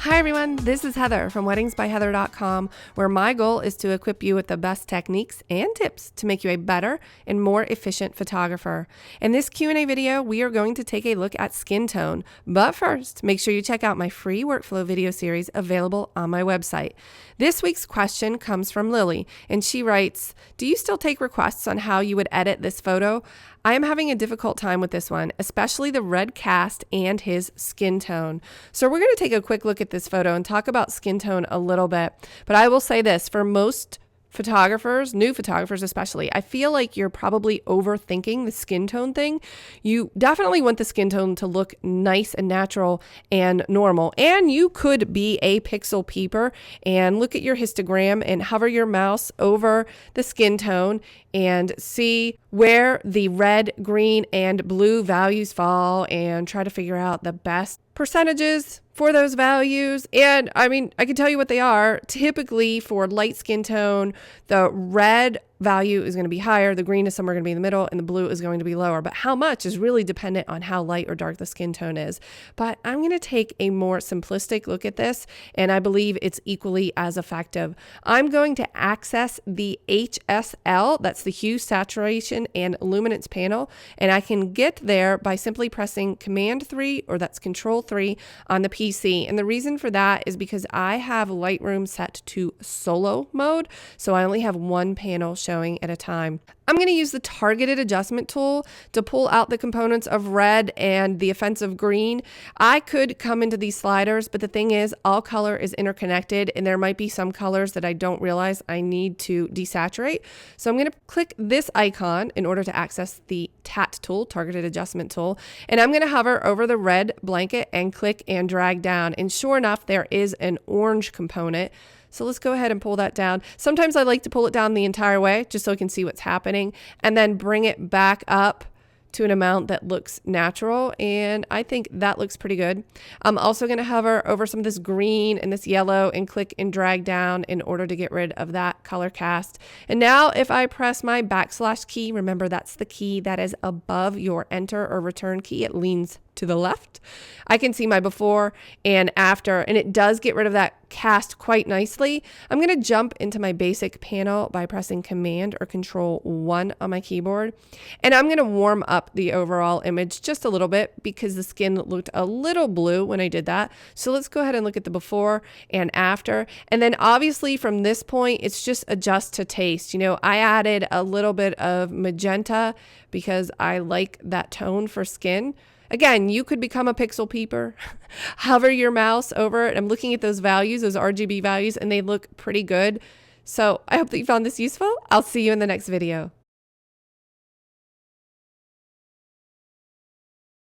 Hi everyone, this is Heather from weddingsbyheather.com, where my goal is to equip you with the best techniques and tips to make you a better and more efficient photographer. In this Q&A video, we are going to take a look at skin tone. But first, make sure you check out my free workflow video series available on my website. This week's question comes from Lily, and she writes, "Do you still take requests on how you would edit this photo? I am having a difficult time with this one, especially the red cast and his skin tone." So we're going to take a quick look at this photo and talk about skin tone a little bit. But I will say this, for most photographers, new photographers especially, I feel like you're probably overthinking the skin tone thing. You definitely want the skin tone to look nice and natural and normal. And you could be a pixel peeper and look at your histogram and hover your mouse over the skin tone and see where the red, green, and blue values fall and try to figure out the best percentages for those values. And I mean, I can tell you what they are. Typically for light skin tone, the red value is going to be higher, the green is somewhere going to be in the middle, and the blue is going to be lower. But how much is really dependent on how light or dark the skin tone is. But I'm going to take a more simplistic look at this, and I believe it's equally as effective. I'm going to access the HSL, that's the hue, saturation, and luminance panel, and I can get there by simply pressing Command 3, or that's Control 3 on the PC. And the reason for that is because I have Lightroom set to solo mode, so I only have one panel showing at a time. I'm going to use the targeted adjustment tool to pull out the components of red and the offensive green. I could come into these sliders, but the thing is, all color is interconnected, and there might be some colors that I don't realize I need to desaturate. So I'm going to click this icon in order to access the TAT tool, targeted adjustment tool, and I'm going to hover over the red blanket and click and drag down. And sure enough, there is an orange component. So let's go ahead and pull that down. Sometimes I like to pull it down the entire way just so I can see what's happening, and then bring it back up to an amount that looks natural, and I think that looks pretty good. I'm also going to hover over some of this green and this yellow and click and drag down in order to get rid of that color cast. And now if I press my backslash key, remember that's the key that is above your enter or return key, it leans to the left, I can see my before and after, and it does get rid of that cast quite nicely. I'm going to jump into my basic panel by pressing Command or Control 1 on my keyboard, and I'm going to warm up the overall image just a little bit because the skin looked a little blue when I did that. So let's go ahead and look at the before and after, and then obviously from this point it's just adjust to taste. You know, I added a little bit of magenta because I like that tone for skin. Again, you could become a pixel peeper, hover your mouse over it. I'm looking at those values, those RGB values, and they look pretty good. So I hope that you found this useful. I'll see you in the next video.